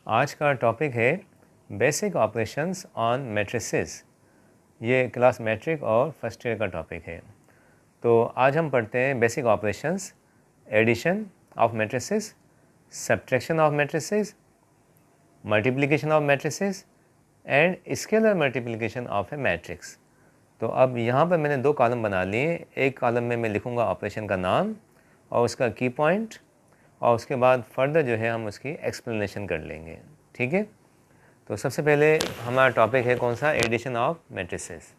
आज का टॉपिक है बेसिक ऑपरेशंस ऑन मैट्रिसेस। ये क्लास मैट्रिक और फर्स्ट ईयर का टॉपिक है। तो आज हम पढ़ते हैं basic operations, addition of matrices, subtraction of matrices, multiplication of matrices and scalar multiplication of a matrix. तो अब यहाँ पर मैंने दो कॉलम बना लिए। एक कॉलम में मैं लिखूँगा ऑपरेशन का नाम और उसका की पॉइंट, और उसके बाद फर्दर जो है हम उसकी एक्सप्लेनेशन कर लेंगे। ठीक है। तो सबसे पहले हमारा टॉपिक है कौन सा, एडिशन ऑफ मैट्रिसेस।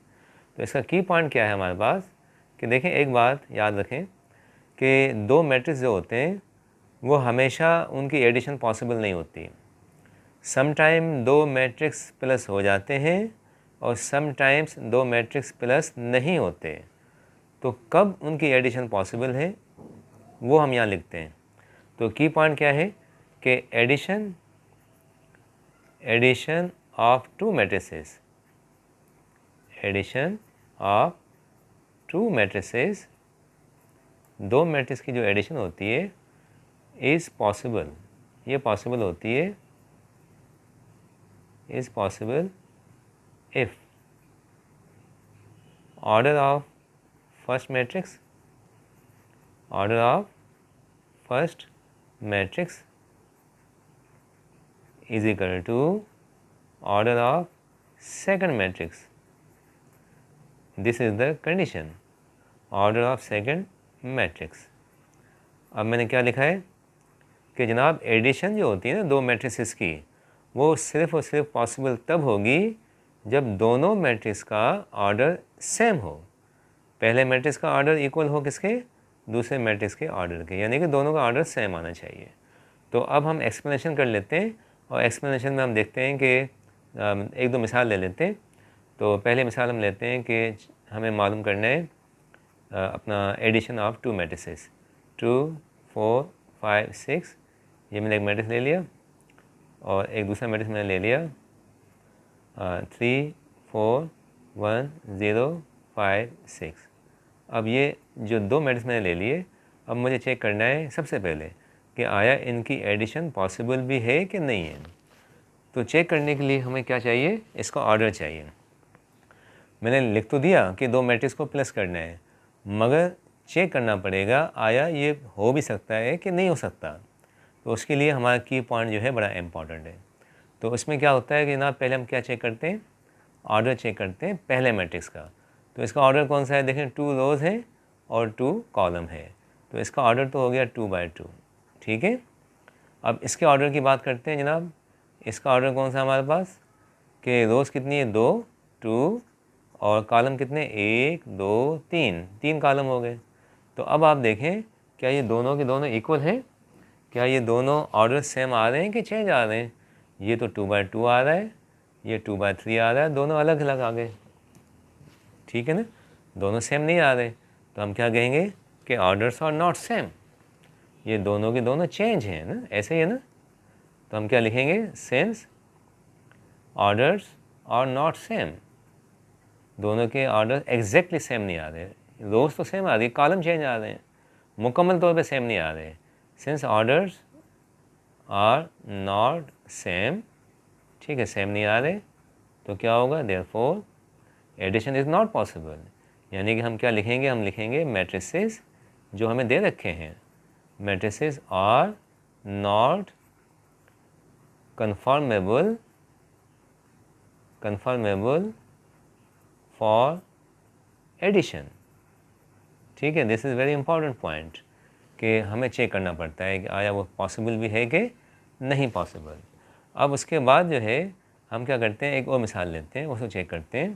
तो इसका की पॉइंट क्या है हमारे पास कि देखें, एक बात याद रखें कि दो मैट्रिक्स जो होते हैं वो हमेशा उनकी एडिशन पॉसिबल नहीं होती। सम टाइम दो मैट्रिक्स प्लस हो जाते हैं और सम टाइम्स दो मैट्रिक्स प्लस नहीं होते। तो कब उनकी एडिशन पॉसिबल है वो हम यहाँ लिखते हैं। तो की पॉइंट क्या है कि addition of two matrices, addition of two matrices, दो मैट्रिक्स की जो एडिशन होती है इज़ पॉसिबल, ये पॉसिबल होती है, is possible if order of first matrix, order of first matrix is equal to order of second matrix. This is the condition, order of second matrix. अब मैंने क्या लिखा है कि जनाब एडिशन जो होती है ना दो मैट्रिक्स की, वो सिर्फ और सिर्फ पॉसिबल तब होगी जब दोनों मैट्रिक्स का ऑर्डर सेम हो। पहले मैट्रिक्स का ऑर्डर इक्वल हो किसके, दूसरे मैट्रिक्स के ऑर्डर के, यानी कि दोनों का ऑर्डर सेम आना चाहिए। तो अब हम एक्सप्लेनेशन कर लेते हैं और एक्सप्लेनेशन में हम देखते हैं कि एक दो मिसाल ले लेते हैं। तो पहले मिसाल हम लेते हैं कि हमें मालूम करना है अपना एडिशन ऑफ टू मैट्रिसेस, 2 4 5 6। ये मैंने एक मैट्रिक्स ले लिया और एक दूसरा मैट्रिक्स मैंने ले लिया 3 4 1 0 5 6। अब ये जो दो मैट्रिक्स मैंने ले लिए, अब मुझे चेक करना है सबसे पहले कि आया इनकी एडिशन पॉसिबल भी है कि नहीं है। तो चेक करने के लिए हमें क्या चाहिए, इसका ऑर्डर चाहिए। मैंने लिख तो दिया कि दो मैट्रिक्स को प्लस करना है, मगर चेक करना पड़ेगा आया ये हो भी सकता है कि नहीं हो सकता। तो उसके लिए हमारा की पॉइंट जो है बड़ा इम्पॉर्टेंट है। तो इसमें क्या होता है कि ना, पहले हम क्या चेक करते हैं, ऑर्डर चेक करते हैं पहले मैट्रिक्स का। तो इसका ऑर्डर कौन सा है, देखें 2 रोज़ है और 2 कॉलम है, तो इसका ऑर्डर तो हो गया 2/2। ठीक है। अब इसके ऑर्डर की बात करते हैं जनाब। इसका ऑर्डर कौन सा हमारे पास कि रोज़ कितनी है, 2 2, और कॉलम कितने, 1 2 3, 3 कॉलम हो गए। तो अब आप देखें क्या ये दोनों के दोनों इक्वल हैं, क्या ये दोनों ऑर्डर सेम आ रहे हैं कि चेंज आ रहे हैं। ये तो 2/2 आ रहा है, ये 2/3 आ रहा है, दोनों अलग अलग आ गए। ठीक है ना, दोनों सेम नहीं आ रहे, तो हम क्या कहेंगे कि ऑर्डर्स आर नॉट सेम, ये दोनों के दोनों चेंज हैं ना, ऐसे ही है ना। तो हम क्या लिखेंगे, since orders are not same, दोनों के ऑर्डर एग्जैक्टली सेम नहीं आ रहे, रोज तो सेम आ रही, कॉलम चेंज आ रहे हैं, मुकम्मल तौर पे सेम नहीं आ रहे। Since orders are not same, ठीक है, सेम नहीं आ रहे, तो क्या होगा, therefore addition is not possible. यानी कि हम क्या लिखेंगे, हम लिखेंगे मैट्रिसेस जो हमें दे रखे हैं, matrices are not conformable for addition. ठीक है, this is very important point कि हमें चेक करना पड़ता है कि आया वो पॉसिबल भी है कि नहीं पॉसिबल। अब उसके बाद जो है हम क्या करते हैं, एक और मिसाल लेते हैं, उसको चेक करते हैं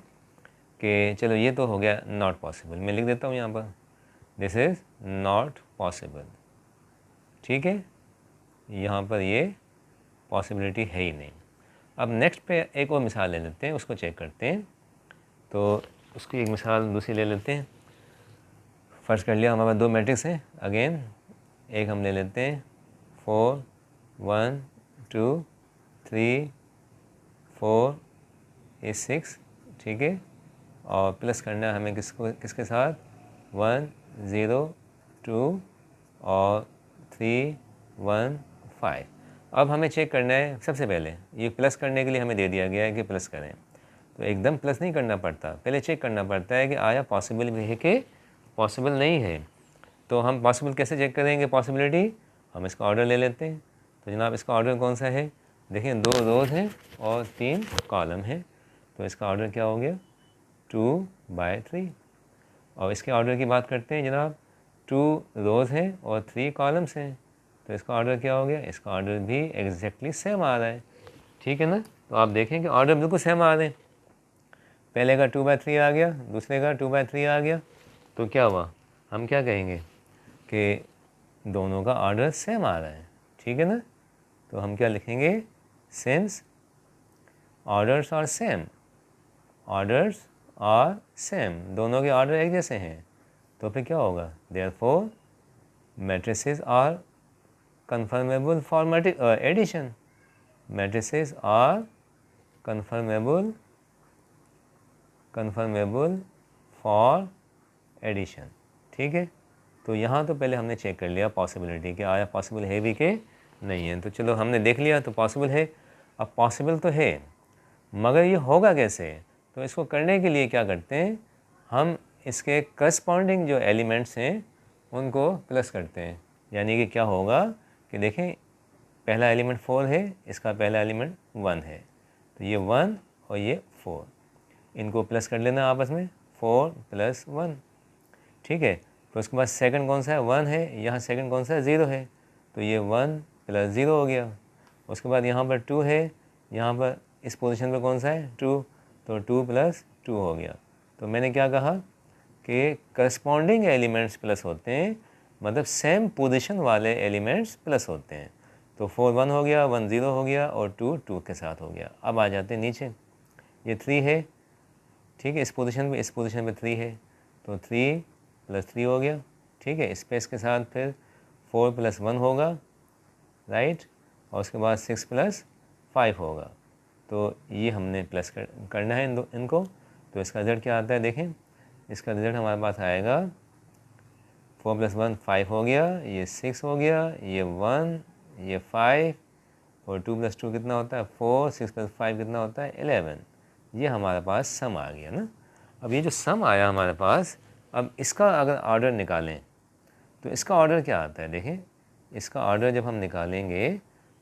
कि चलो ये तो हो गया नॉट पॉसिबल, मैं लिख देता हूँ यहाँ पर, दिस इज़ नॉट पॉसिबल। ठीक है, यहाँ पर ये पॉसिबिलिटी है ही नहीं। अब नेक्स्ट पे एक और मिसाल ले लेते हैं, उसको चेक करते हैं। तो उसकी एक मिसाल दूसरी ले लेते हैं। फर्स्ट कर लिया, हमारे पास दो मैट्रिक्स हैं, अगेन एक हम ले लेते हैं 4 1 2 3 4 6। ठीक है, और प्लस करना है हमें किसके साथ, 1 0 2 और 3 1 5। अब हमें चेक करना है, सबसे पहले ये प्लस करने के लिए हमें दे दिया गया है कि प्लस करें, तो एकदम प्लस नहीं करना पड़ता, पहले चेक करना पड़ता है कि आया पॉसिबल भी है कि पॉसिबल नहीं है। तो हम पॉसिबल कैसे चेक करेंगे पॉसिबिलिटी, हम इसका ऑर्डर ले लेते हैं। तो जनाब इसका ऑर्डर कौन सा है, देखिए 2 रोज़ हैं और 3 कॉलम है, तो इसका ऑर्डर क्या हो गया 2/3। और इसके ऑर्डर की बात करते हैं जनाब, 2 रोज़ हैं और 3 कॉलम्स हैं, तो इसका ऑर्डर क्या हो गया, इसका ऑर्डर भी एग्जैक्टली सेम आ रहा है, ठीक है ना। तो आप देखें कि ऑर्डर बिल्कुल सेम आ रहे हैं, पहले का 2/3 आ गया, दूसरे का 2/3 आ गया, तो क्या हुआ, हम क्या कहेंगे कि दोनों का ऑर्डर सेम आ रहा है, ठीक है ना। तो हम क्या लिखेंगे, since orders are same, orders are same, दोनों के ऑर्डर एक जैसे हैं, तो फिर क्या होगा, therefore matrices are conformable for addition, matrices are conformable for addition, ठीक है। तो यहाँ तो पहले हमने चेक कर लिया पॉसिबिलिटी कि आया पॉसिबल है भी कि नहीं है, तो चलो हमने देख लिया तो पॉसिबल है। अब पॉसिबल तो है मगर ये होगा कैसे, तो इसको करने के लिए क्या करते हैं, हम इसके करस्पॉन्डिंग जो एलिमेंट्स हैं उनको प्लस करते हैं। यानी कि क्या होगा कि देखें, पहला एलिमेंट 4 है, इसका पहला एलिमेंट 1 है, तो ये 1 और ये 4, इनको प्लस कर लेना आपस में, 4 + 1, ठीक है। तो उसके बाद सेकंड कौन सा है, 1 है, यहाँ सेकंड कौन सा है, 0 है, तो ये 1 + 0 हो गया। उसके बाद यहाँ पर 2 है, यहाँ पर इस पोजीशन पर कौन सा है, 2, तो 2 + 2 हो गया। तो मैंने क्या कहा कि करस्पॉन्डिंग एलिमेंट्स प्लस होते हैं, मतलब सेम पोजीशन वाले एलिमेंट्स प्लस होते हैं। तो 4 1 हो गया, 1 0 हो गया और 2 2 के साथ हो गया। अब आ जाते हैं नीचे, ये 3 है, ठीक है, इस पोजीशन पे 3 है, तो 3 + 3 हो गया, ठीक है। स्पेस के साथ फिर 4 + 1 होगा, राइट, और उसके बाद 6 + 5 होगा। तो ये हमने प्लस करना है इनको। तो इसका रिजल्ट क्या आता है, देखें, इसका रिजल्ट हमारे पास आएगा 4 + 1 5 हो गया, ये 6 हो गया, ये 1, ये 5 और 2 + 2 कितना होता है 4, 6 + 5 कितना होता है 11। ये हमारे पास सम आ गया ना। अब ये जो सम आया हमारे पास, अब इसका अगर ऑर्डर निकालें तो इसका ऑर्डर क्या आता है, देखें, इसका ऑर्डर जब हम निकालेंगे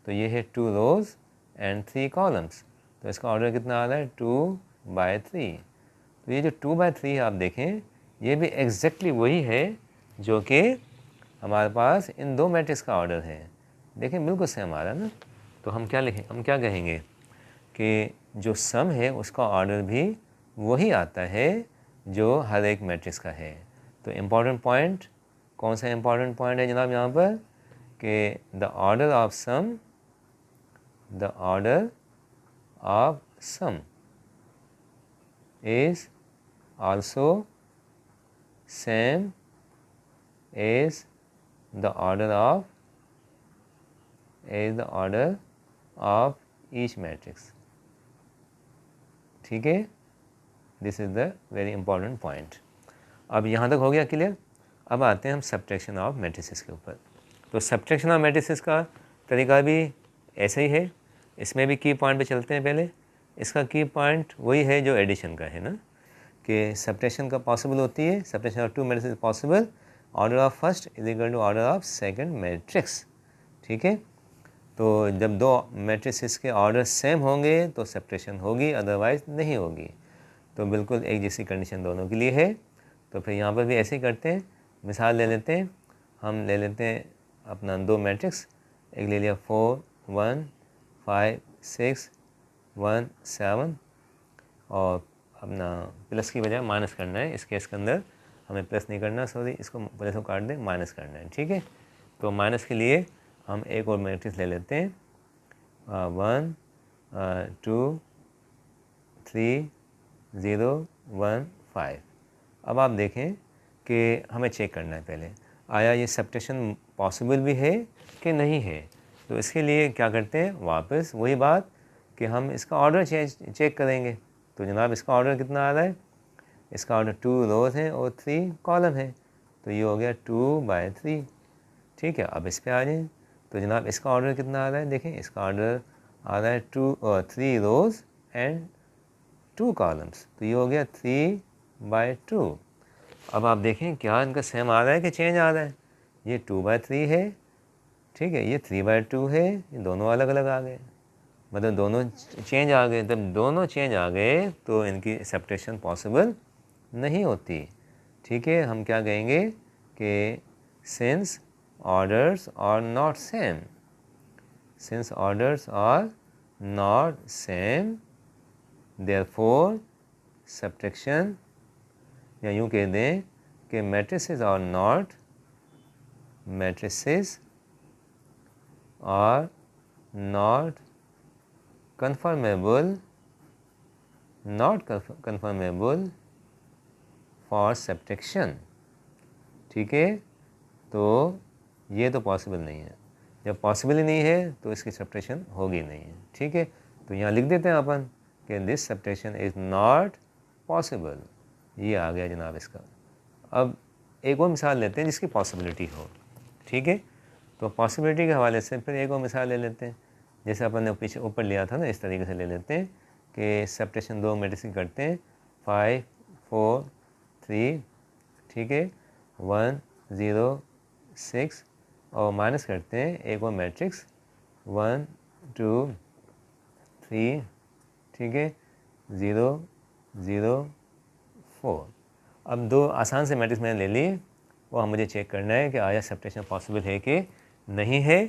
तो ये है 2 रोज़ एंड 3 कॉलम्स, तो इसका ऑर्डर कितना आ रहा है 2/3। तो ये जो 2/3 है आप देखें, ये भी एग्जैक्टली वही है जो कि हमारे पास इन दो मैट्रिक्स का ऑर्डर है, देखें बिल्कुल सेम आ रहा है ना। तो हम क्या लिखें, हम क्या कहेंगे कि जो सम है उसका ऑर्डर भी वही आता है जो हर एक मैट्रिक्स का है। तो इम्पॉर्टेंट पॉइंट कौन सा इम्पॉर्टेंट पॉइंट है जनाब यहाँ पर, कि the order of sum is also same as the order of each matrix, ठीक है। This is the very important point. अब यहाँ तक हो गया क्लियर। अब आते हैं हम सब्ट्रैक्शन ऑफ मैट्रिसेस के ऊपर। तो सब्ट्रैक्शन ऑफ मैट्रिसेस का तरीका भी ऐसे ही है, इसमें भी की पॉइंट पे चलते हैं। पहले इसका की पॉइंट वही है जो एडिशन का है ना, कि सब्ट्रैक्शन का पॉसिबल होती है, subtraction of 2 matrices possible, order of first is equal to order of second matrix, ठीक है। तो जब दो मैट्रिसेस के ऑर्डर सेम होंगे तो सब्ट्रैक्शन होगी, अदरवाइज नहीं होगी। तो बिल्कुल एक जैसी कंडीशन दोनों के लिए है। तो फिर यहाँ पर भी ऐसे ही करते हैं, मिसाल ले लेते हैं, हम ले लेते हैं अपना 2 मैट्रिक्स, एक ले लिया 4 1 5 6 1 7, और अपना प्लस की बजाय माइनस करना है, इस केस के अंदर हमें प्लस नहीं करना, सॉरी, इसको प्लस को काट दें, माइनस करना है, ठीक है। तो माइनस के लिए हम एक और मैट्रिक्स ले लेते हैं, 1 2 3 0 1 5। अब आप देखें कि हमें चेक करना है पहले, आया ये सब्ट्रैक्शन पॉसिबल भी है कि नहीं है। तो इसके लिए क्या करते हैं, वापस वही बात कि हम इसका ऑर्डर चेक करेंगे। तो जनाब इसका ऑर्डर कितना आ रहा है, इसका ऑर्डर 2 रोज़ हैं और 3 कॉलम है, तो ये हो गया 2/3, ठीक है। अब इस पे आ जाएं, तो जनाब इसका ऑर्डर कितना आ रहा है, देखें इसका ऑर्डर आ रहा है 3 रोज़ एंड 2 कॉलम्स, तो ये हो गया 3/2। अब आप देखें क्या इनका सेम आ रहा है कि चेंज आ रहा है। ये 2/3 है, ठीक है, ये 3/2 है, ये दोनों अलग अलग आ गए, मतलब दोनों चेंज आ गए। जब दोनों चेंज आ गए तो इनकी सेपरेशन पॉसिबल नहीं होती, ठीक है। हम क्या कहेंगे कि since orders are not same, since orders are not same therefore subtraction, या यूँ कह दें कि matrices are not, matrices are not conformable, not conformable for subtraction, ठीक है। तो ये तो पॉसिबल नहीं है, जब पॉसिबल ही नहीं है तो इसकी सब्ट्रैक्शन होगी नहीं है, ठीक है। तो यहाँ लिख देते हैं अपन कि this subtraction is not possible, ये आ गया जनाब इसका। अब एक और मिसाल लेते हैं जिसकी पॉसिबिलिटी हो, ठीक है। तो पॉसिबिलिटी के हवाले से फिर एक और मिसाल ले लेते हैं, जैसे अपन ने पीछे ऊपर लिया था ना, इस तरीके से ले लेते हैं कि सब्ट्रैक्शन 2 मैट्रिक्स की करते हैं 5 4 3, ठीक है, 1 0 6, और माइनस करते हैं एक और मैट्रिक्स 1 2 3, ठीक है, 0 0 4। अब दो आसान से मैट्रिक्स मैंने ले लिए, वो हम मुझे चेक करना है कि आया सब्ट्रैक्शन पॉसिबल है कि नहीं है।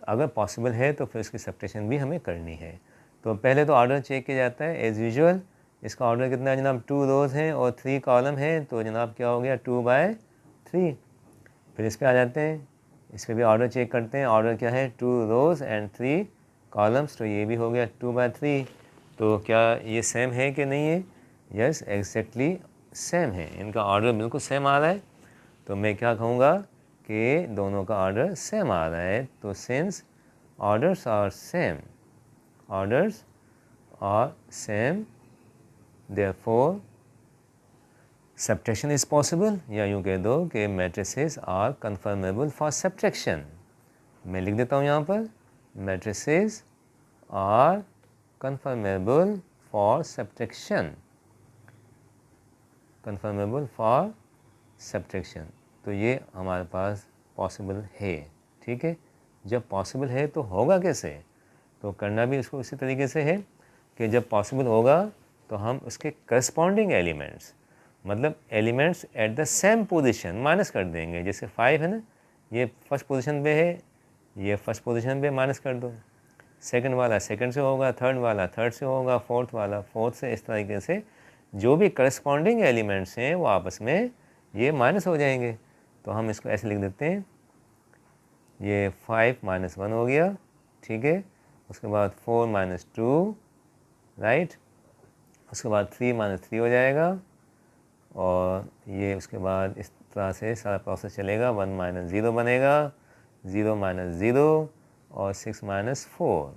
अगर पॉसिबल है तो फिर उसकी सब्ट्रैक्शन भी हमें करनी है। तो पहले तो ऑर्डर चेक किया जाता है एज़ यूजुअल। इसका ऑर्डर कितना है जनाब, 2 रोज़ हैं और 3 कॉलम हैं, तो जनाब क्या हो गया 2/3। फिर इस पर आ जाते हैं, इस पर भी ऑर्डर चेक करते हैं, ऑर्डर क्या है 2 रोज़ एंड 3 कॉलम्स, तो ये भी हो गया 2/3। तो क्या ये सेम है कि नहीं है, यस एग्जैक्टली सेम है, इनका ऑर्डर बिल्कुल सेम आ रहा है। तो मैं क्या कहूँगा कि दोनों का ऑर्डर सेम आ रहा है। तो since orders are same, orders are same therefore subtraction is possible, या यूँ कह दो कि matrices are conformable for subtraction. मैं लिख देता हूँ यहाँ पर, matrices are conformable for subtraction, conformable for subtraction. तो ये हमारे पास पॉसिबल है, ठीक है। जब पॉसिबल है तो होगा कैसे, तो करना भी उसको उसी तरीके से है कि जब पॉसिबल होगा तो हम उसके करस्पॉन्डिंग एलिमेंट्स, मतलब elements at the same position minus कर देंगे। जैसे 5 है ना, ये फर्स्ट पोजीशन पे है, ये फर्स्ट पोजीशन पे माइनस कर दो, सेकंड वाला सेकंड से होगा, थर्ड वाला थर्ड से होगा, फोर्थ वाला फोर्थ से, इस तरीके से जो भी करस्पॉन्डिंग एलिमेंट्स हैं वो आपस में ये माइनस हो जाएंगे। तो हम इसको ऐसे लिख देते हैं, ये 5 - 1 हो गया, ठीक है। उसके बाद 4 - 2, राइट। उसके बाद 3 - 3 हो जाएगा, और ये उसके बाद इस तरह से सारा प्रोसेस चलेगा। 1 - 0 बनेगा, 0 - 0 और 6 - 4।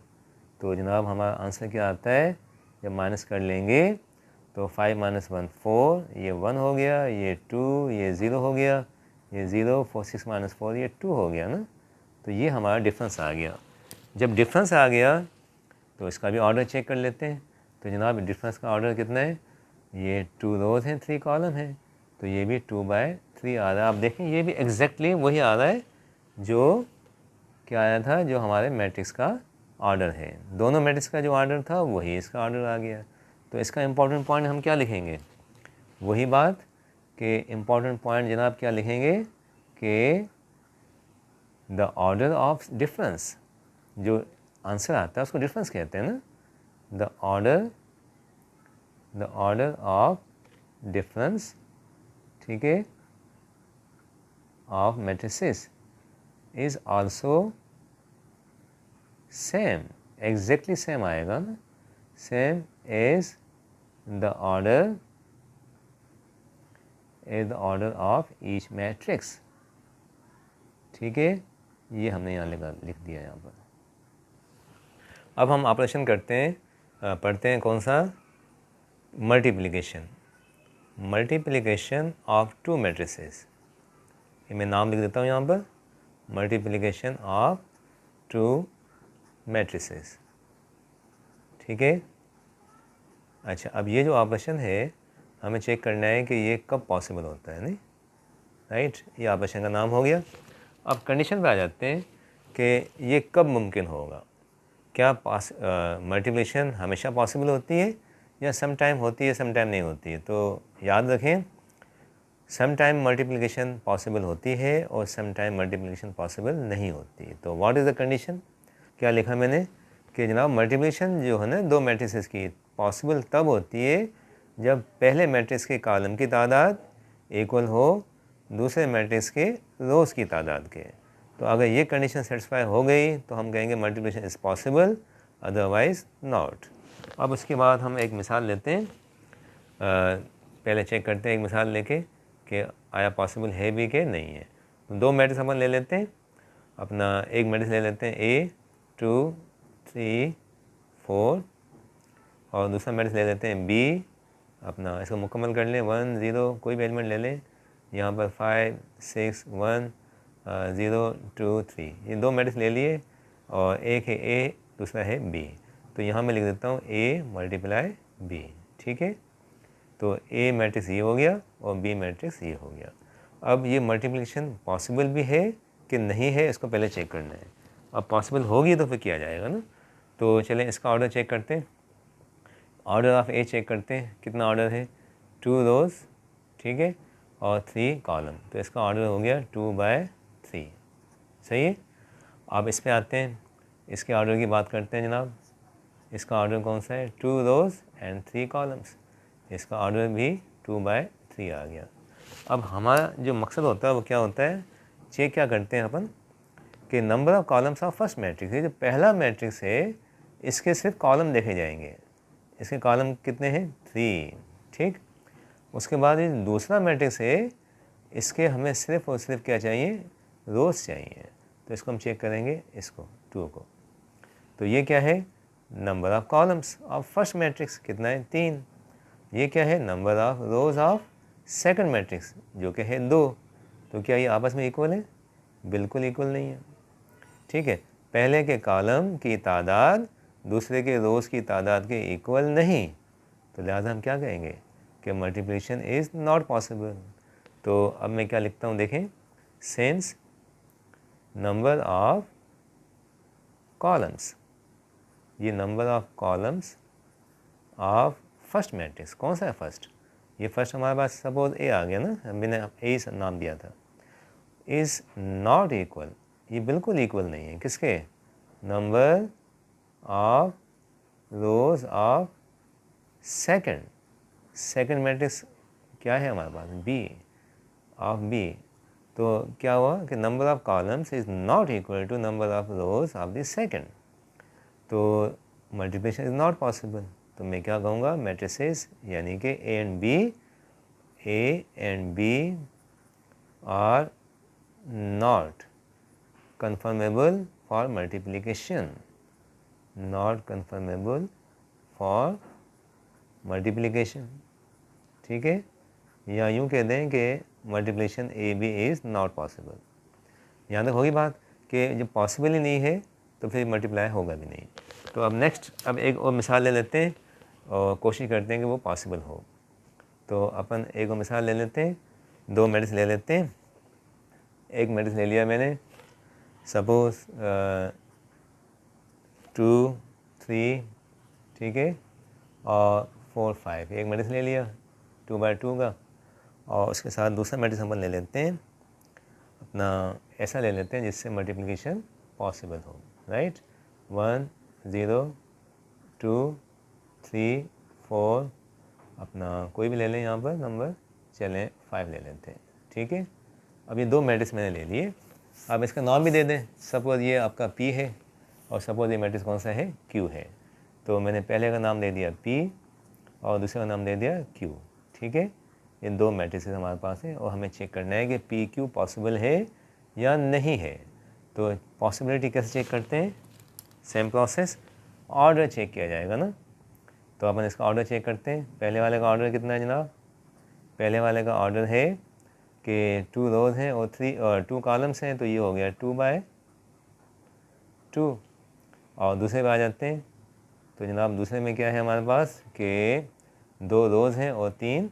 तो जनाब हमारा आंसर क्या आता है, जब माइनस कर लेंगे तो 5 - 1 4, ये 1 हो गया, ये 2, ये 0 हो गया, ये 0 4 6 - 4 ये 2 हो गया ना। तो ये हमारा डिफरेंस आ गया। जब डिफरेंस आ गया तो इसका भी ऑर्डर चेक कर लेते हैं। तो जनाब डिफरेंस का ऑर्डर कितना है, ये 2 रोज़ हैं 3 कॉलम हैं, तो ये भी 2/3 आ रहा है। आप देखें ये भी एग्जैक्टली वही आ रहा है जो क्या आया था, जो हमारे मैट्रिक्स का ऑर्डर है। दोनों मैट्रिक्स का जो ऑर्डर था वही इसका ऑर्डर आ गया। तो इसका इम्पॉर्टेंट पॉइंट हम क्या लिखेंगे, वही बात कि इम्पॉर्टेंट पॉइंट जनाब क्या लिखेंगे कि द ऑर्डर ऑफ डिफरेंस, जो आंसर आता है उसको डिफरेंस कहते हैं ना। द ऑर्डर ऑफ डिफरेंस, ठीक है, of matrices is also same, exactly same आएगा ना, same as the order of each matrix, ठीक है। ये हमने यहाँ लिख दिया यहाँ पर। अब हम ऑपरेशन करते हैं, पढ़ते हैं कौन सा, मल्टीप्लिकेशन ऑफ 2 मैट्रिसेस। ये मैं नाम लिख देता हूँ यहाँ पर, मल्टीप्लिकेशन ऑफ 2 मैट्रिसेस। ठीक है। अच्छा, अब ये जो ऑपरेशन है हमें चेक करना है कि ये कब पॉसिबल होता है, नहीं राइट। ये ऑपरेशन का नाम हो गया। अब कंडीशन पे आ जाते हैं कि ये कब मुमकिन होगा। क्या मल्टीप्लिकेशन हमेशा पॉसिबल होती है या सम टाइम होती है, सम टाइम नहीं होती है। तो याद रखें, सम टाइम मल्टीप्लिकेशन पॉसिबल होती है और सम टाइम मल्टीप्लिकेशन पॉसिबल नहीं होती है। तो व्हाट इज़ द कंडीशन, क्या लिखा मैंने कि जनाब मल्टीप्लिकेशन जो है ना दो मैट्रिसेस की पॉसिबल तब होती है जब पहले मैट्रिक्स के कॉलम की तादाद इक्वल हो दूसरे मैट्रिक्स के रोज़ की तादाद के। तो अगर ये कंडीशन सेटिस्फाई हो गई तो हम कहेंगे multiplication is possible, otherwise not. अब उसके बाद हम एक मिसाल लेते हैं। पहले चेक करते हैं एक मिसाल लेके कि आया पॉसिबल है भी कि नहीं है। तो दो मैट्रिक्स अपन ले लेते हैं। अपना एक मैट्रिक्स ले लेते हैं A2 3 4 और दूसरा मैट्रिक्स ले लेते हैं B। अपना इसको मुकम्मल कर लें 1 0 कोई भी एलिमेंट ले लें। यहाँ पर 5 6 1 0 2 3 ये दो मैट्रिक्स ले लिए और एक है A दूसरा है B। तो यहाँ मैं लिख देता हूँ A मल्टीप्लाई B। ठीक है। तो A मैट्रिक्स ये हो गया और B मैट्रिक्स ये हो गया। अब ये मल्टीप्लिकेशन पॉसिबल भी है कि नहीं है इसको पहले चेक करना है। अब पॉसिबल होगी तो फिर किया जाएगा ना। तो चलें इसका ऑर्डर चेक करते हैं। ऑर्डर ऑफ A चेक करते हैं, कितना ऑर्डर है 2 रोज़, ठीक है, और 3 कॉलम। तो इसका ऑर्डर हो गया 2/3। सही है। अब इस पे आते हैं, इसके ऑर्डर की बात करते हैं जनाब। इसका ऑर्डर कौन सा है 2 रोज़ एंड 3 कॉलम्स। इसका ऑर्डर भी 2/3 आ गया। अब हमारा जो मकसद होता है वो क्या होता है, चेक क्या करते हैं अपन कि number of columns of first matrix है। जो पहला मैट्रिक्स है इसके सिर्फ कॉलम देखे जाएंगे। इसके कॉलम कितने हैं 3, ठीक। उसके बाद ये दूसरा मैट्रिक्स है, इसके हमें सिर्फ और सिर्फ क्या चाहिए, रोज़ चाहिए। तो इसको हम चेक करेंगे, इसको 2 को। तो ये क्या है, number of columns of first matrix कितना है 3। ये क्या है, number of rose of second matrix जो कि है 2। तो क्या ये आपस में इक्वल है, बिल्कुल इक्वल नहीं है। ठीक है, पहले के कॉलम की तादाद दूसरे के रोज़ की तादाद के इक्वल नहीं। तो लिहाजा हम क्या कहेंगे कि मल्टीप्लिकेशन इज़ नॉट पॉसिबल। तो अब मैं क्या लिखता हूँ देखें, सिंस नंबर ऑफ कॉलम्स, ये number of columns of first matrix, कौन सा है फर्स्ट, ये फर्स्ट हमारे पास सपोज A आ गया ना, मैंने A नाम दिया था, इज़ नॉट इक्वल, ये बिल्कुल इक्वल नहीं है किसके, number of rows of second matrix क्या है हमारे पास B ऑफ B। तो क्या हुआ कि number of columns is not equal to number of rows of the second. तो मल्टीप्लिकेशन इज़ नॉट पॉसिबल। तो मैं क्या कहूँगा, मैट्रिसेस यानी कि A and B are not confirmable for multiplication, not confirmable for multiplication. ठीक है, या यूँ कह दें कि multiplication AB is not possible. यहाँ तक होगी बात कि जब पॉसिबल ही नहीं है तो फिर मल्टीप्लाई होगा भी नहीं। तो अब नेक्स्ट, अब एक और मिसाल ले लेते हैं और कोशिश करते हैं कि वो पॉसिबल हो। तो अपन एक और मिसाल ले लेते हैं, दो मैट्रिक्स ले लेते हैं। एक मैट्रिक्स ले लिया मैंने, सपोज 2 3, ठीक है, और 4 5, एक मैट्रिक्स ले लिया 2/2 का। और उसके साथ दूसरा मैट्रिक्स हम ले लेते हैं, अपना ऐसा ले लेते हैं जिससे मल्टीप्लिकेशन पॉसिबल हो, राइट। 1 0 2 3 4, अपना कोई भी ले लें यहाँ पर नंबर, चलें 5 ले लेते हैं, ठीक है। अब ये दो मैट्रिक्स मैंने ले लिए। अब इसका नाम भी दे दें, सपोज ये आपका P है और सपोज ये मैट्रिक्स कौन सा है, Q है। तो मैंने पहले का नाम दे दिया P और दूसरे का नाम दे दिया Q, ठीक है। ये दो मैट्रिक्स हमारे पास है और हमें चेक करना है कि PQ पॉसिबल है या नहीं है। तो पॉसिबिलिटी कैसे चेक करते हैं, सेम प्रोसेस, ऑर्डर चेक किया जाएगा ना। तो अपन इसका ऑर्डर चेक करते हैं। पहले वाले का ऑर्डर कितना है जनाब, पहले वाले का ऑर्डर है कि 2 रोज़ हैं और 2 कॉलम्स हैं, तो ये हो गया 2/2। 2। और दूसरे पे आ जाते हैं। तो जनाब दूसरे में क्या है हमारे पास कि 2 रोज़ हैं और 3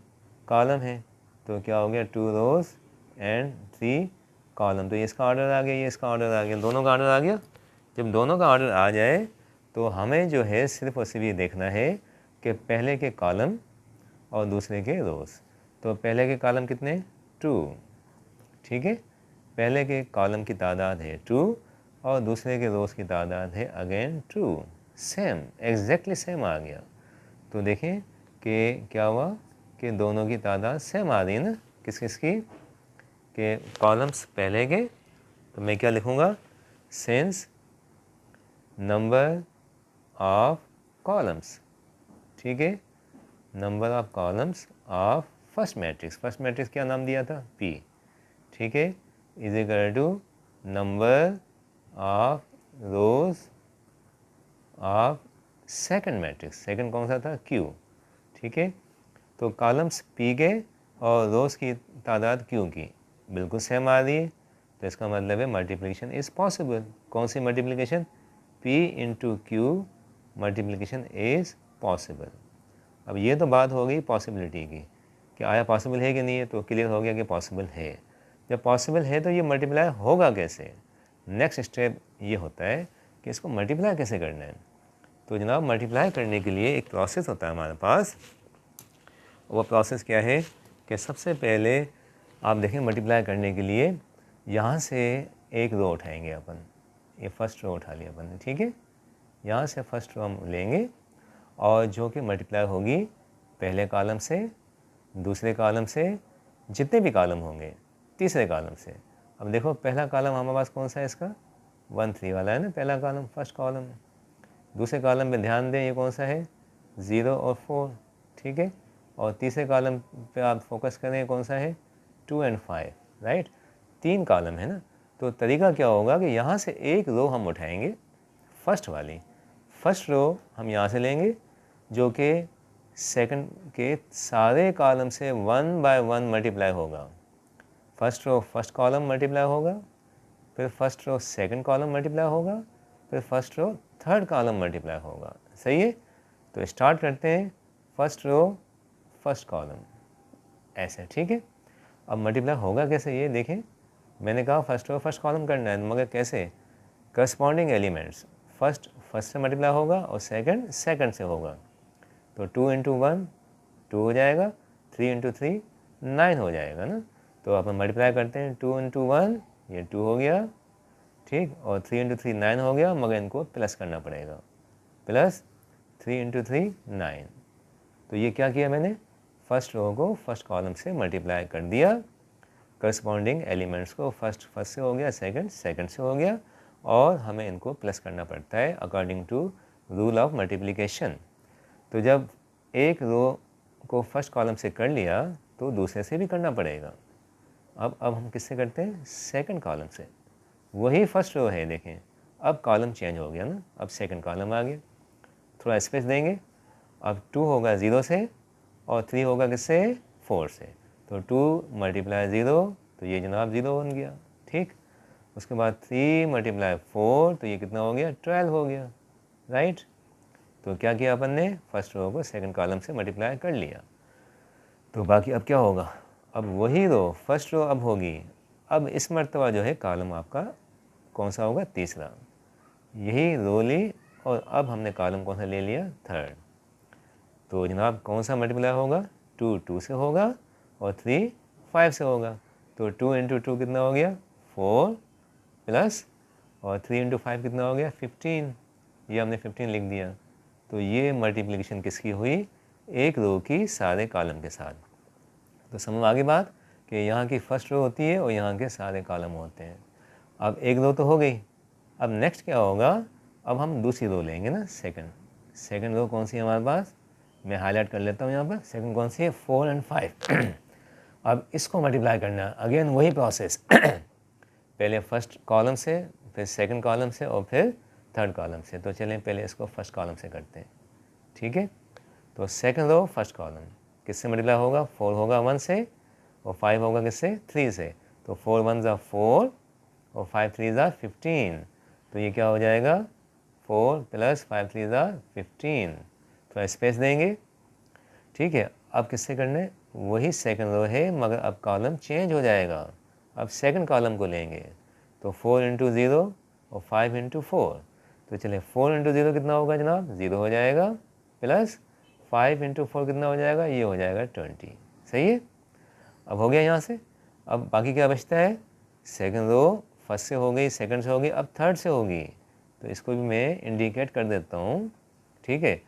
कॉलम हैं। तो क्या हो गया 2 रोज़ एंड 3 कॉलम। तो ये इसका ऑर्डर आ गया, ये इसका ऑर्डर आ गया, दोनों का ऑर्डर आ गया। जब दोनों का ऑर्डर आ जाए तो हमें जो है सिर्फ और सिर्फ ये देखना है कि पहले के कॉलम और दूसरे के रोज़। तो पहले के कॉलम कितने 2, ठीक है। पहले के कॉलम की तादाद है 2 और दूसरे के रोज़ की तादाद है अगेन 2। सेम, एग्जैक्टली सेम आ गया। तो देखें कि क्या हुआ कि दोनों की तादाद सेम आ रही है ना, किस किस की, कि कॉलम्स पहले के। तो मैं क्या लिखूँगा, सिंस नंबर ऑफ कॉलम्स, ठीक है, number of columns of first matrix. First matrix क्या नाम दिया था P, ठीक है, is equal to number of rows of second matrix. Second कौन सा था Q, ठीक है। तो कॉलम्स P के और रोज की तादाद Q की बिल्कुल सेम आ रही है। तो इसका मतलब है मल्टीप्लिकेशन इज़ पॉसिबल। कौन सी multiplication, P into Q multiplication is possible. अब ये तो बात हो गई पॉसिबिलिटी की कि आया पॉसिबल है कि नहीं है, तो क्लियर हो गया कि पॉसिबल है। जब पॉसिबल है तो ये मल्टीप्लाई होगा कैसे। नेक्स्ट स्टेप ये होता है कि इसको मल्टीप्लाई कैसे करना है। तो जनाब मल्टीप्लाई करने के लिए एक प्रोसेस होता है हमारे पास। वो प्रोसेस क्या है कि सबसे पहले आप देखें मल्टीप्लाई करने के लिए यहाँ से एक रो उठाएंगे अपन, ये फर्स्ट रो उठा लिया अपन ने, ठीक है। यहाँ से फर्स्ट रो हम लेंगे और जो कि मल्टीप्लाई होगी पहले कॉलम से, दूसरे कॉलम से, जितने भी कॉलम होंगे, तीसरे कॉलम से। अब देखो पहला कॉलम हमारे पास कौन सा है, इसका 1 3 वाला है ना, पहला कॉलम, फर्स्ट कॉलम। दूसरे कॉलम पे ध्यान दें, ये कौन सा है 0 और 4, ठीक है। और तीसरे कॉलम पे आप फोकस करें, कौन सा है 2 और 5, राइट। 3 कॉलम है ना। तो तरीका क्या होगा कि यहाँ से एक रो हम उठाएंगे, फर्स्ट वाली। फर्स्ट रो हम यहाँ से लेंगे जो कि सेकंड के सारे कॉलम से 1 बाय 1 मल्टीप्लाई होगा। First row first column multiply होगा, फिर first row second column multiply होगा, फिर first row third column multiply होगा। सही है। तो स्टार्ट करते हैं फर्स्ट रो फर्स्ट कॉलम, ऐसे, ठीक है। अब मल्टीप्लाई होगा कैसे ये देखें। मैंने कहा फर्स्ट रो फर्स्ट कॉलम करना है, मगर कैसे, करस्पॉन्डिंग एलिमेंट्स, फर्स्ट से मल्टीप्लाई होगा और सेकंड से होगा। तो 2 इंटू 1 2 हो जाएगा, 3 इंटू 3 9 हो जाएगा ना। तो अपन मल्टीप्लाई करते हैं, 2 इंटू 1 ये 2 हो गया, ठीक, और 3 इंटू 3 9 हो गया, मगर इनको प्लस करना पड़ेगा, प्लस 3 इंटू 3 9। तो ये क्या किया मैंने, फर्स्ट रो को फर्स्ट कॉलम से मल्टीप्लाई कर दिया, करस्पॉन्डिंग एलिमेंट्स को फर्स्ट से हो गया, सेकंड से हो गया, और हमें इनको प्लस करना पड़ता है according to rule of multiplication. तो जब एक रो को फर्स्ट कॉलम से कर लिया तो दूसरे से भी करना पड़ेगा। अब हम किससे करते हैं, सेकंड कॉलम से। वही फर्स्ट रो है, देखें अब कॉलम चेंज हो गया ना, अब सेकंड कॉलम आ गया। थोड़ा स्पेस देंगे, अब 2 होगा 0 से और 3 होगा किससे 4 से। तो 2 मल्टीप्लाई 0, तो ये जनाब 0 बन गया, ठीक। उसके बाद 3 मल्टीप्लाई 4, तो ये कितना हो गया 12 हो गया, राइट। तो क्या किया अपन ने, फर्स्ट रो को सेकंड कॉलम से मल्टीप्लाई कर लिया। तो बाकी अब क्या होगा, अब वही रो फर्स्ट रो अब होगी। अब इस मर्तबा जो है कॉलम आपका कौन सा होगा, तीसरा। यही रो ली और अब हमने कॉलम कौन सा ले लिया, थर्ड। तो जनाब कौन सा मल्टीप्लाई होगा, 2 2 से होगा और 3 5 से होगा। तो 2 इंटू 2 कितना हो गया 4, प्लस और 3 इंटू 5 कितना हो गया 15, ये हमने 15 लिख दिया। तो ये मल्टीप्लिकेशन किसकी हुई, एक रो की सारे कॉलम के साथ। तो समझ आ गई बात कि यहाँ की फर्स्ट रो होती है और यहाँ के सारे कॉलम होते हैं। अब एक रो तो हो गई, अब नेक्स्ट क्या होगा, अब हम दूसरी रो लेंगे ना, सेकंड रो कौन सी है हमारे पास, मैं हाईलाइट कर लेता हूँ यहाँ पर। सेकंड कौन सी है, 4 और 5। अब इसको मल्टीप्लाई करना, अगेन वही प्रोसेस। पहले फर्स्ट कॉलम से, फिर सेकंड कॉलम से और फिर थर्ड कॉलम से। तो चलें पहले इसको फर्स्ट कॉलम से करते हैं, ठीक है। तो सेकंड रो फर्स्ट कॉलम किससे मल्टीप्लाई होगा, 4 होगा 1 से और 5 होगा किससे 3 से। तो 4 1 ज़ा 4 और 5 3 ज़ा 15। तो ये क्या हो जाएगा 4 + 5 3 = 15। थोड़ा स्पेस देंगे, ठीक है। अब किससे करने, वही सेकंड रो है मगर अब कॉलम चेंज हो जाएगा। अब सेकंड कॉलम को लेंगे तो 4 × 0 और 5 × 4। तो चलिए 4 × 0 कितना होगा जनाब, 0 हो जाएगा, प्लस 5 × 4 कितना हो जाएगा, ये हो जाएगा 20। सही है। अब हो गया यहाँ से। अब बाकी क्या बचता है, सेकंड रो फर्स्ट से हो गई, सेकंड से हो गई, अब थर्ड से होगी। तो इसको भी मैं इंडिकेट कर देता हूँ, ठीक है।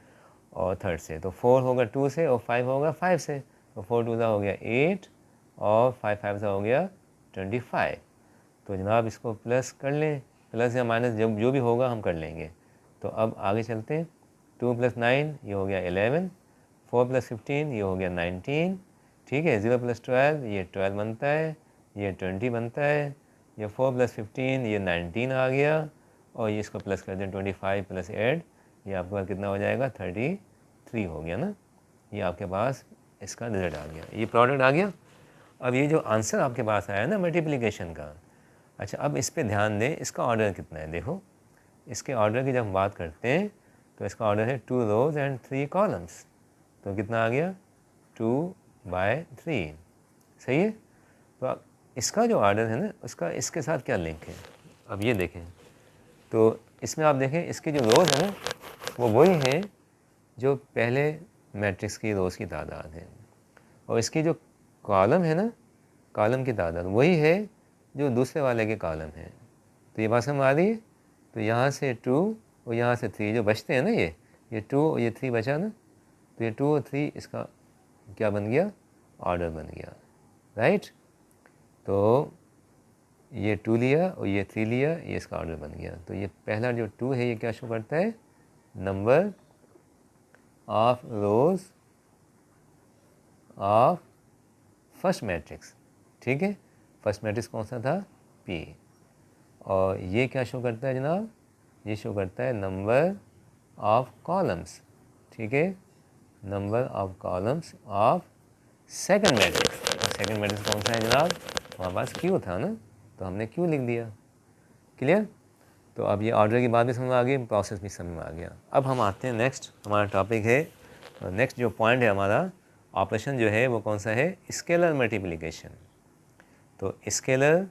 और थर्ड से तो 4 होगा 2 से और 5 होगा 5 से। तो 4 2 हो गया 8 और 5 5 हो गया 25। तो जनाब इसको प्लस कर लें, प्लस या माइनस जब जो भी होगा हम कर लेंगे। तो अब आगे चलते हैं। 2 + 9 ये हो गया 11, 4 + 15 ये हो गया 19, ठीक है। 0 + 12 ये 12 बनता है, ये 20 बनता है। ये 4 + 15 ये 19 आ गया, और ये इसको प्लस कर दें 25 + 8 ये आपके पास कितना हो जाएगा 33 हो गया ना। ये आपके पास इसका रिजल्ट आ गया, ये प्रोडक्ट आ गया। अब ये जो आंसर आपके पास आया ना मल्टीप्लिकेशन का, अच्छा अब इस पे ध्यान दें, इसका ऑर्डर कितना है। देखो इसके ऑर्डर की जब हम बात करते हैं तो इसका ऑर्डर है 2 rows and 3 columns। तो कितना आ गया 2/3। सही है। तो अब इसका जो ऑर्डर है ना उसका इसके साथ क्या लिंक है, अब ये देखें। तो इसमें आप देखें इसके जो रोज़ हैं ना वो वही हैं जो पहले मैट्रिक्स की रोज़ की तादाद है, और इसकी जो कॉलम है ना, कॉलम की तादाद वही है जो दूसरे वाले के कॉलम है। तो ये बात समझ आ रही है। तो यहाँ से 2 और यहाँ से 3 जो बचते हैं ना, ये 2 और ये 3 बचा ना, तो ये 2 और 3 इसका क्या बन गया, ऑर्डर बन गया, राइट। तो ये 2 लिया और ये 3 लिया, ये इसका ऑर्डर बन गया। तो ये पहला जो 2 है ये क्या शो करता है, number of rows of first matrix, ठीक है। फर्स्ट मैट्रिक्स कौन सा था, P। और ये क्या शो करता है जनाब, ये शो करता है नंबर ऑफ कॉलम्स, ठीक है, number of columns of second matrix. और सेकंड मैट्रिक्स कौन सा है जनाब, हमारे पास Q था ना, तो हमने Q लिख दिया। क्लियर। तो अब ये ऑर्डर की बात भी समझ में आ गई, प्रोसेस भी समझ में आ गया। अब हम आते हैं नेक्स्ट, हमारा टॉपिक है, नेक्स्ट जो पॉइंट है हमारा ऑपरेशन जो है वो कौन सा है, स्केलर मल्टीप्लिकेशन। तो scalar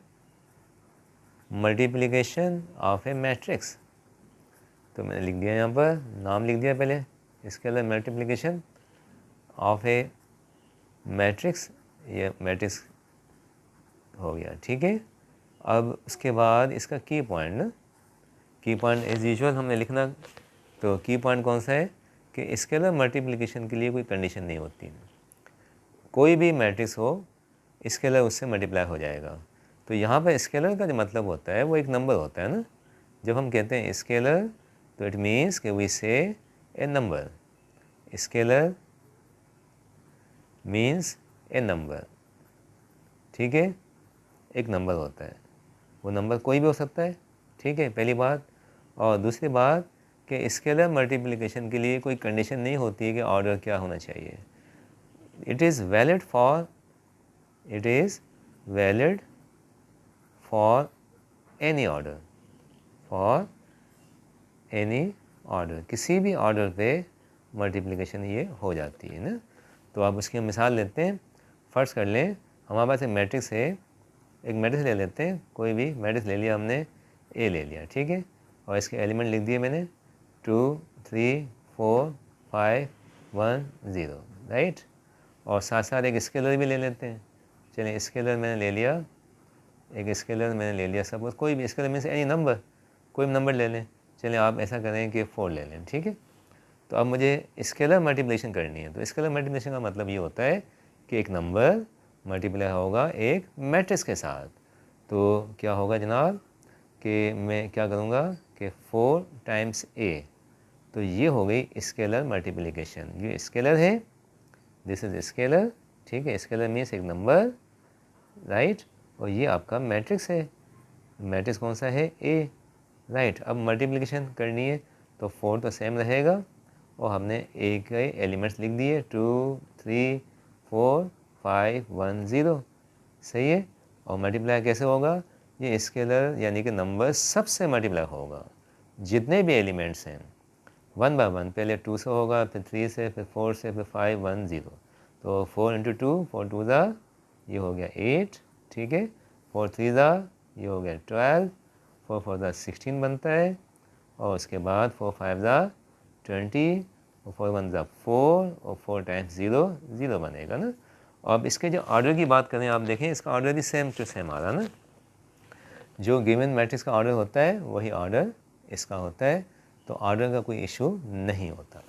multiplication of a matrix, तो मैंने लिख दिया यहाँ पर, नाम लिख दिया पहले, scalar multiplication of a matrix, ये मैट्रिक्स हो गया, ठीक है। अब उसके बाद इसका की पॉइंट ना, की पॉइंट एज यूजुअल हमने लिखना। तो की पॉइंट कौन सा है कि स्केलर मल्टीप्लिकेशन के लिए कोई कंडीशन नहीं होती, कोई भी मैट्रिक्स हो स्केलर उससे मल्टीप्लाई हो जाएगा। तो यहाँ पर स्केलर का जो मतलब होता है वो एक नंबर होता है ना। जब हम कहते हैं स्केलर तो इट मीन्स कि वी से ए नंबर, स्केलर मीन्स ए नंबर, ठीक है, एक नंबर होता है, वो नंबर कोई भी हो सकता है, ठीक है, पहली बात। और दूसरी बात कि स्केलर मल्टीप्लिकेशन के लिए कोई कंडीशन नहीं होती है कि ऑर्डर क्या होना चाहिए। It is valid for any order, for any order, किसी भी ऑर्डर पे मल्टीप्लिकेशन ये हो जाती है ना। तो आप उसकी मिसाल लेते हैं, फ़र्ज़ कर लें हमारे पास एक मैट्रिक्स है, एक मैट्रिक्स ले लेते हैं, कोई भी मैट्रिक्स ले लिया हमने, ए ले लिया, ठीक है। और इसके एलिमेंट लिख दिए मैंने 2 3 4 5 1 0, राइट। और साथ साथ एक स्केलर भी ले लेते हैं। चलिए स्केलर मैंने ले लिया, एक स्केलर मैंने ले लिया, सपोज कोई भी स्केलर मीन्स एनी नंबर, कोई भी नंबर ले लें। चलिए आप ऐसा करें कि 4 ले लें, ठीक है। तो अब मुझे स्केलर मल्टीप्लिकेशन करनी है। तो स्केलर मल्टीप्लिकेशन का मतलब ये होता है कि एक नंबर मल्टीप्लाई होगा एक मैट्रिक्स के साथ। तो क्या होगा जनाब कि मैं क्या करूँगा कि 4 × A, तो ये हो गई स्केलर मल्टीप्लिकेशन। ये स्केलर है, दिस इज स्केलर, ठीक है। स्केलर मीन्स एक नंबर, राइट। और ये आपका मैट्रिक्स है, मैट्रिक्स कौन सा है, ए, राइट। अब मल्टीप्लिकेशन करनी है तो 4 तो सेम रहेगा और हमने ए के एलिमेंट्स लिख दिए 2 3 4 5 1 0, सही है। और मल्टीप्लाई कैसे होगा ये स्केलर यानी कि नंबर सबसे मल्टीप्लाई होगा, जितने भी एलिमेंट्स हैं 1 बाय 1, पहले 2 से होगा, फिर 3 से, फिर 4 से, फिर 5 1 0। तो 4 इंटू 2, 4 टू ज़ा, ये हो गया 8, ठीक है। 4 3 ज़ा, ये हो गया 12, 4 4 ज़ा 16 बनता है, और उसके बाद 4 5 ज़ा 20, और 4 1 ज़ा 4, और 4 टाइम्स 0 0 बनेगा ना। अब इसके जो ऑर्डर की बात करें, आप देखें इसका ऑर्डर भी सेम टू सेम आ रहा ना, जो गिवन मैट्रिक्स का ऑर्डर होता है वही ऑर्डर इसका होता है, तो ऑर्डर का कोई इशू नहीं होता।